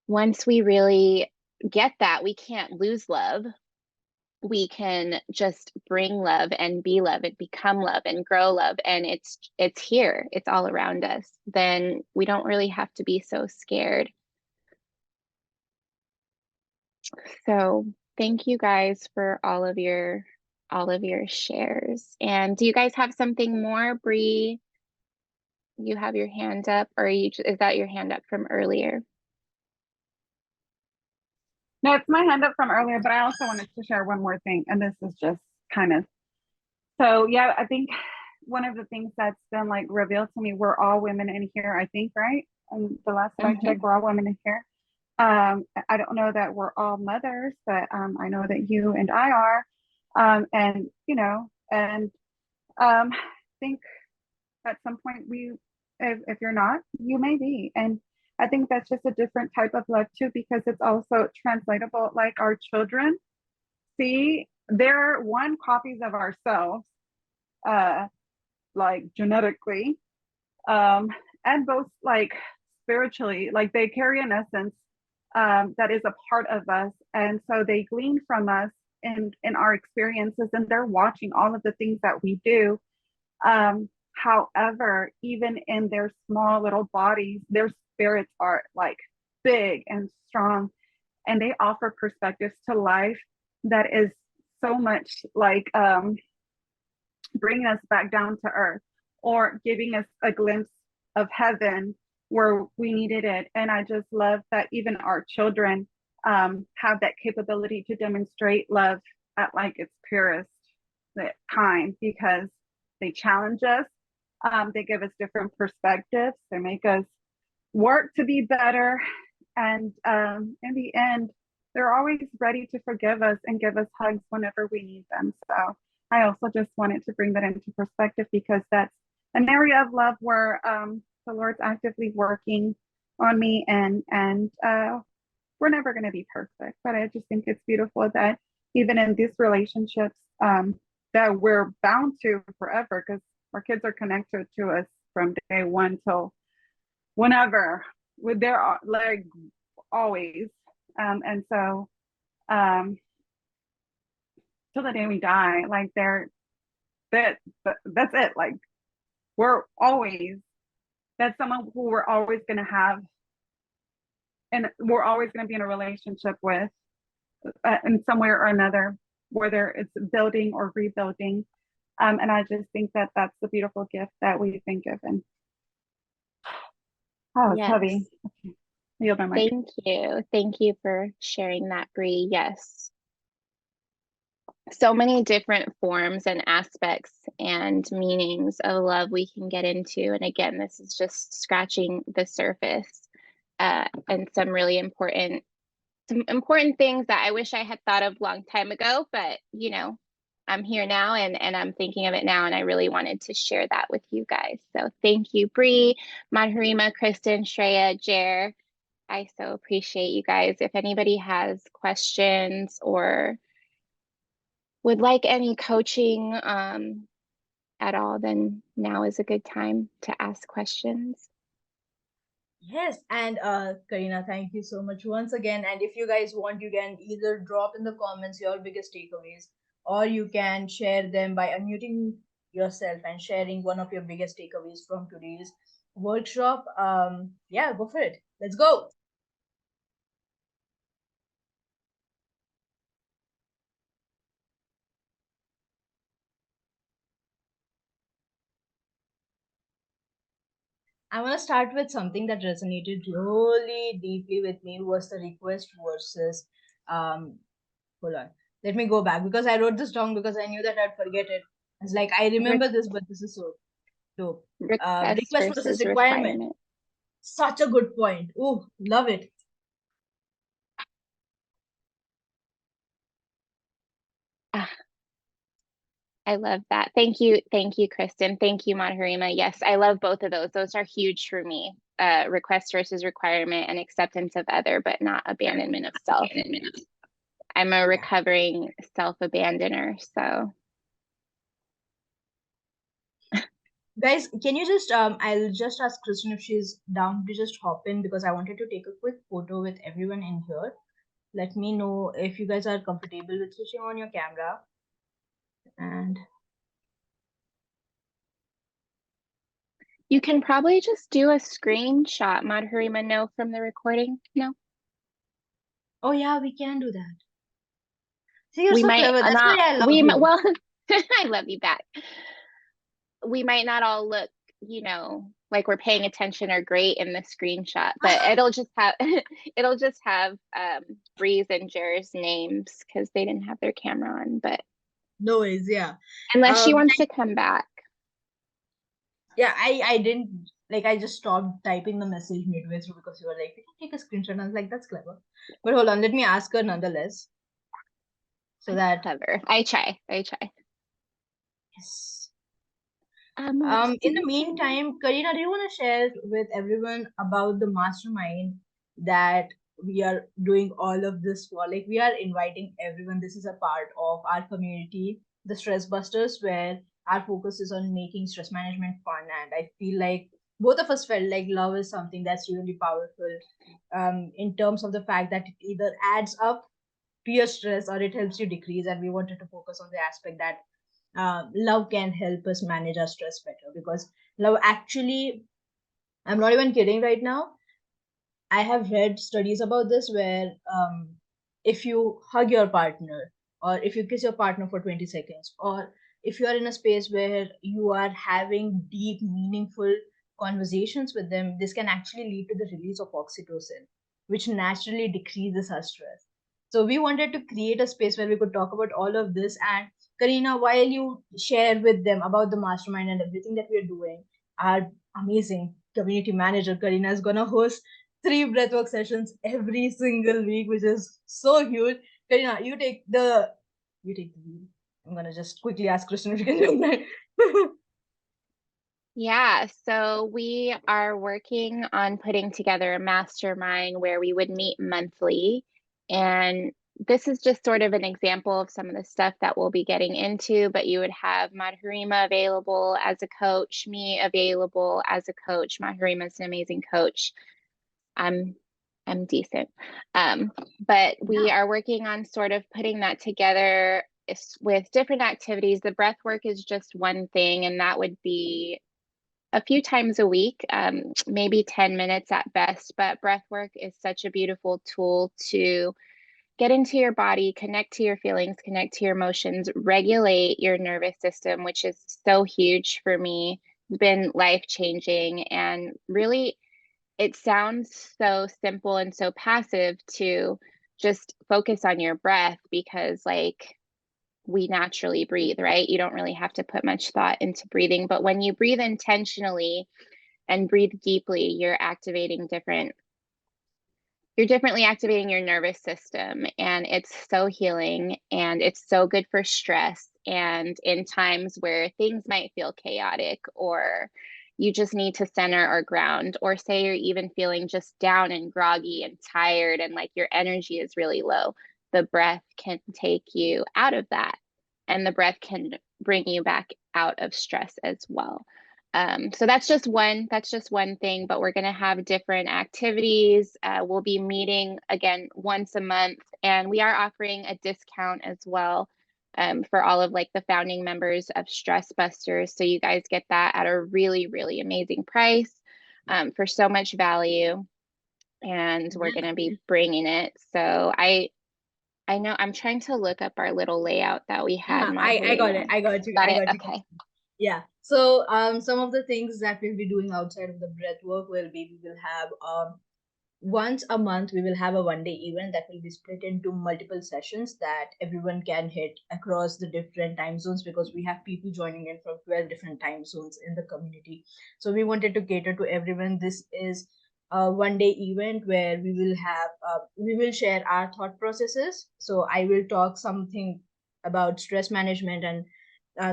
once we really get that, we can't lose love. We can just bring love and be love and become love and grow love, and it's here, it's all around us. Then we don't really have to be so scared. So thank you guys for all of your shares. And do you guys have something more? Bree, you have your hand up, or is that your hand up from earlier? No, it's my hand up from earlier, but I also wanted to share one more thing. And this is just kind of, so yeah, I think one of the things that's been like revealed to me, we're all women in here, I think, right? And the last time I checked, we're all women in here. I don't know that we're all mothers, but I know that you and I are. And, you know, and I think at some point if you're not, you may be. And I think that's just a different type of love too, because it's also translatable. Like our children see, they're one copies of ourselves, like genetically, and both like spiritually, like they carry an essence that is a part of us. And so they glean from us in our experiences, and they're watching all of the things that we do. However, even in their small little bodies, their spirits are like big and strong, and they offer perspectives to life that is so much like bringing us back down to earth or giving us a glimpse of heaven where we needed it. And I just love that even our children have that capability to demonstrate love at like its purest kind, because they challenge us. They give us different perspectives. They make us work to be better. And in the end, they're always ready to forgive us and give us hugs whenever we need them. So I also just wanted to bring that into perspective, because that's an area of love where the Lord's actively working on me, and we're never going to be perfect, but I just think it's beautiful that even in these relationships that we're bound to forever, because our kids are connected to us from day one till whenever, with their like always, and so till the day we die, like that's it. Like we're always, that's someone who we're always going to have, and we're always going to be in a relationship with in some way or another, whether it's building or rebuilding. And I just think that that's the beautiful gift that we've been given. Oh, it's heavy. Okay. Yield my mic. Thank you. Thank you for sharing that, Bree. Yes. So many different forms and aspects and meanings of love we can get into. And again, this is just scratching the surface, and some really important things that I wish I had thought of a long time ago, but you know, I'm here now, and I'm thinking of it now, and I really wanted to share that with you guys. So thank you, Bree, Madhurima, Kristen, Shreya, Jer. I so appreciate you guys. If anybody has questions or would like any coaching at all, then now is a good time to ask questions. Yes, and Karina, thank you so much once again. And if you guys want, you can either drop in the comments your biggest takeaways, or you can share them by unmuting yourself and sharing one of your biggest takeaways from today's workshop. Yeah, go for it. Let's go. I want to start with something that resonated really deeply with me was the request versus hold on. Let me go back because I wrote this down because I knew that I'd forget it. It's like I Re- remember this, but this is so dope. request Request versus versus requirement. requirement. Such a good point. Ooh, love it. Ah, I love that. Thank you, Kristen. Thank you, Madhurima. Yes, I love both of those. Those are huge for me. Request versus requirement and acceptance of other, but not abandonment of self. I'm a recovering self-abandoner, so Guys, can you just I'll just ask Kristen if she's down to just hop in because I wanted to take a quick photo with everyone in here. Let me know if you guys are comfortable with switching on your camera. And you can probably just do a screenshot, Madhurima, no, from the recording. No, oh yeah, we can do that. See, you're we so might clever. That's why not, I love you. well, I love you back. We might not all look, like we're paying attention or great in the screenshot, but it'll just have Breeze and Jer's names because they didn't have their camera on. But No worries, yeah. unless she wants to come back. Yeah, I didn't like I just stopped typing the message midway through because you were like, we can take a screenshot. I was like, that's clever. But hold on, let me ask her nonetheless. So that Clever. I try. yes. Let's In the see. meantime, Karina, do you want to share with everyone about the mastermind that we are doing all of this for? Like, we are inviting everyone. This is a part of our community, the Stress Busters, where our focus is on making stress management fun. And I feel like both of us felt like love is something that's really powerful in terms of the fact that it either adds up to your stress or it helps you decrease. And we wanted to focus on the aspect that love can help us manage our stress better because love actually, I'm not even kidding right now. I have read studies about this where if you hug your partner or if you kiss your partner for 20 seconds or if you are in a space where you are having deep meaningful conversations with them, this can actually lead to the release of oxytocin, which naturally decreases our stress. So we wanted to create a space where we could talk about all of this. And Karina, while you share with them about the mastermind and everything that we're doing, our amazing community manager Karina is gonna host 3 breathwork sessions every single week, which is so huge. Karina, you take the lead. I'm gonna just quickly ask Kristen if you can do that. Yeah, so we are working on putting together a mastermind where we would meet monthly. And this is just sort of an example of some of the stuff that we'll be getting into, but you would have Madhurima available as a coach, me available as a coach. Madhurima's an amazing coach. I'm decent. But we are working on sort of putting that together with different activities. The breath work is just one thing, and that would be a few times a week, maybe 10 minutes at best. But breath work is such a beautiful tool to get into your body, connect to your feelings, connect to your emotions, regulate your nervous system, which is so huge for me. It's been life changing. And really, it sounds so simple and so passive to just focus on your breath because, like, we naturally breathe, right? You don't really have to put much thought into breathing. But when you breathe intentionally and breathe deeply, you're differently activating your nervous system. And it's so healing and it's so good for stress. And in times where things might feel chaotic or you just need to center or ground, or say you're even feeling just down and groggy and tired and like your energy is really low, the breath can take you out of that. And the breath can bring you back out of stress as well. So that's just one thing, but we're going to have different activities. We'll be meeting again once a month, and we are offering a discount as well for all of like the founding members of Stress Busters. So you guys get that at a really, really amazing price for so much value, and we're going to be bringing it. So I know I'm trying to look up our little layout that we had. I got it. Madhurima. I got you. Got I it? got you. Okay. Yeah. So some of the things that we'll be doing outside of the breath work will be, we will have once a month we will have a 1 day event that will be split into multiple sessions that everyone can hit across the different time zones, because we have people joining in from 12 different time zones in the community. So we wanted to cater to everyone. This is a 1 day event where we will share our thought processes. So I will talk something about stress management and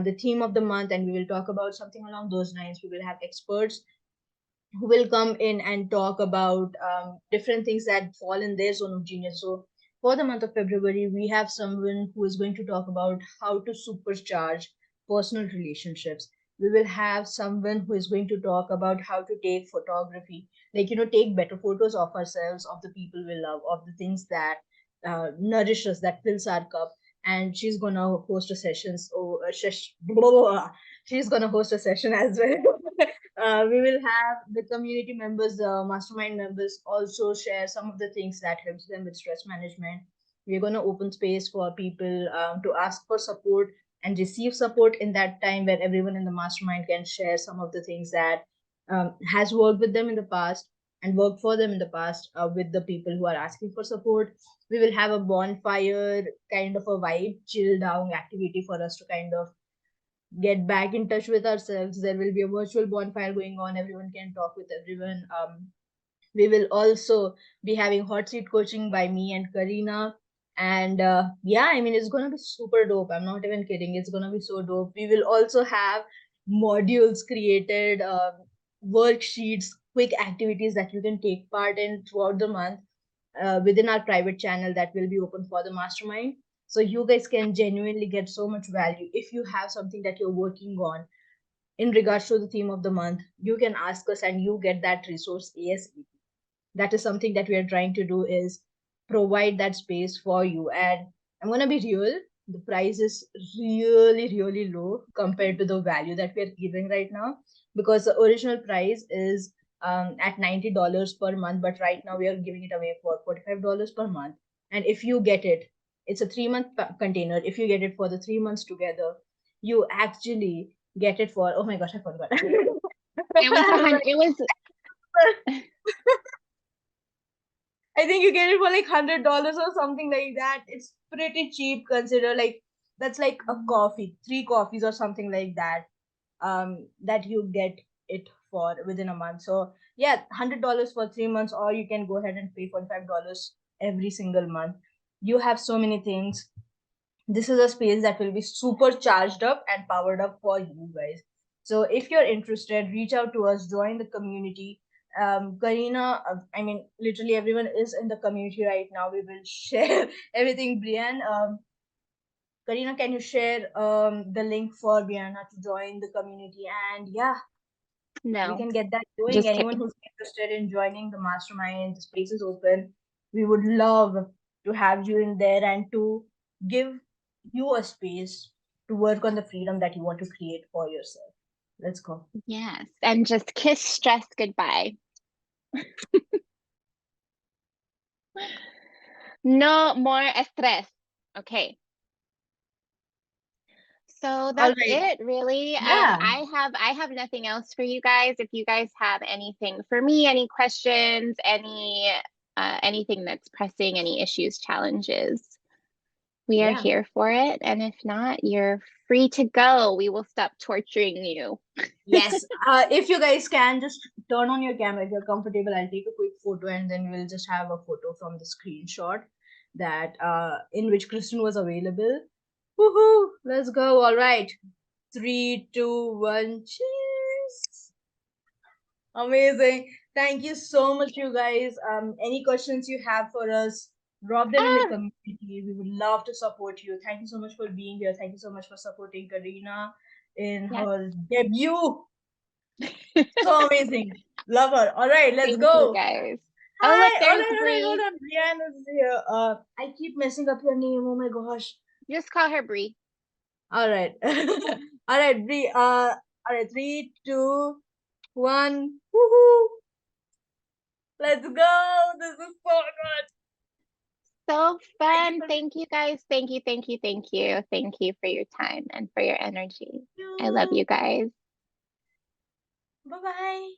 the theme of the month, and we will talk about something along those lines. We will have experts who will come in and talk about different things that fall in their zone of genius. So for the month of February, we have someone who is going to talk about how to supercharge personal relationships. We will have someone who is going to talk about how to take photography, like, take better photos of ourselves, of the people we love, of the things that nourish us, that fills our cup. And she's gonna host a sessions or she's gonna host a session as well. We will have the community members, the mastermind members, also share some of the things that helps them with stress management. We're going to open space for people to ask for support and receive support in that time, where everyone in the mastermind can share some of the things that has worked with them in the past and worked for them in the past, with the people who are asking for support. We will have a bonfire kind of a vibe, chill down activity for us to kind of get back in touch with ourselves. There will be a virtual bonfire going on. Everyone can talk with everyone. We will also be having hot seat coaching by me and Karina. And yeah, I mean, it's going to be super dope. I'm not even kidding. It's going to be so dope. We will also have modules created, worksheets, quick activities that you can take part in throughout the month, within our private channel that will be open for the mastermind. So you guys can genuinely get so much value. If you have something that you're working on in regards to the theme of the month, you can ask us and you get that resource ASAP. That is something that we are trying to do, is provide that space for you. And I'm going to be real, the price is really, really low compared to the value that we are giving right now, because the original price is at $90 per month, but right now we are giving it away for $45 per month. And if you get it, it's a 3 month container. If you get it for the 3 months together, you actually get it for, oh my gosh, I forgot. It was it was I think you get it for like $100 or something like that. It's pretty cheap. Consider, like, that's like a coffee, 3 coffees or something like that. That you get it for within a month. So yeah, $100 for 3 months, or you can go ahead and pay $45 every single month. You have so many things. This is a space that will be super charged up and powered up for you guys. So if you're interested, reach out to us, join the community. Karina, I mean, literally everyone is in the community right now. We will share everything. Brian, Karina, can you share the link for Brianna to join the community? And yeah, we no, can get that going. just Anyone kidding. who's interested in joining the mastermind, the space is open. We would love to have you in there and to give you a space to work on the freedom that you want to create for yourself. Let's go. Yes, and just kiss stress goodbye. No more estrés. Okay. So that's right. it, really. Yeah. I have nothing else for you guys. If you guys have anything for me, any questions, anything that's pressing, any issues, challenges, we are Yeah. here for it. And if not, you're free to go. We will stop torturing you. Yes. If you guys can just turn on your camera if you're comfortable, I'll take a quick photo and then we'll just have a photo from the screenshot that in which Kristen was available. Woohoo! Let's go. All right. 3, 2, 1. Cheers. Amazing. Thank you so much, you guys. Any questions you have for us, drop them in the community. We would love to support you. Thank you so much for being here. Thank you so much for supporting Karina in Yes. her debut. So amazing. Love her. All right, let's Thank go. you guys. Hi. Oh, look, All there's right, Bree. hold on. Brianna is here. I keep messing up your name. Oh my gosh. Just call her Bree. All right. All right, Bree. All right, 3, 2, 1. Woohoo! Let's go. This is so good. So fun. for- Thank you guys. Thank you, thank you, thank you. Thank you for your time and for your energy. I love you guys. Bye bye.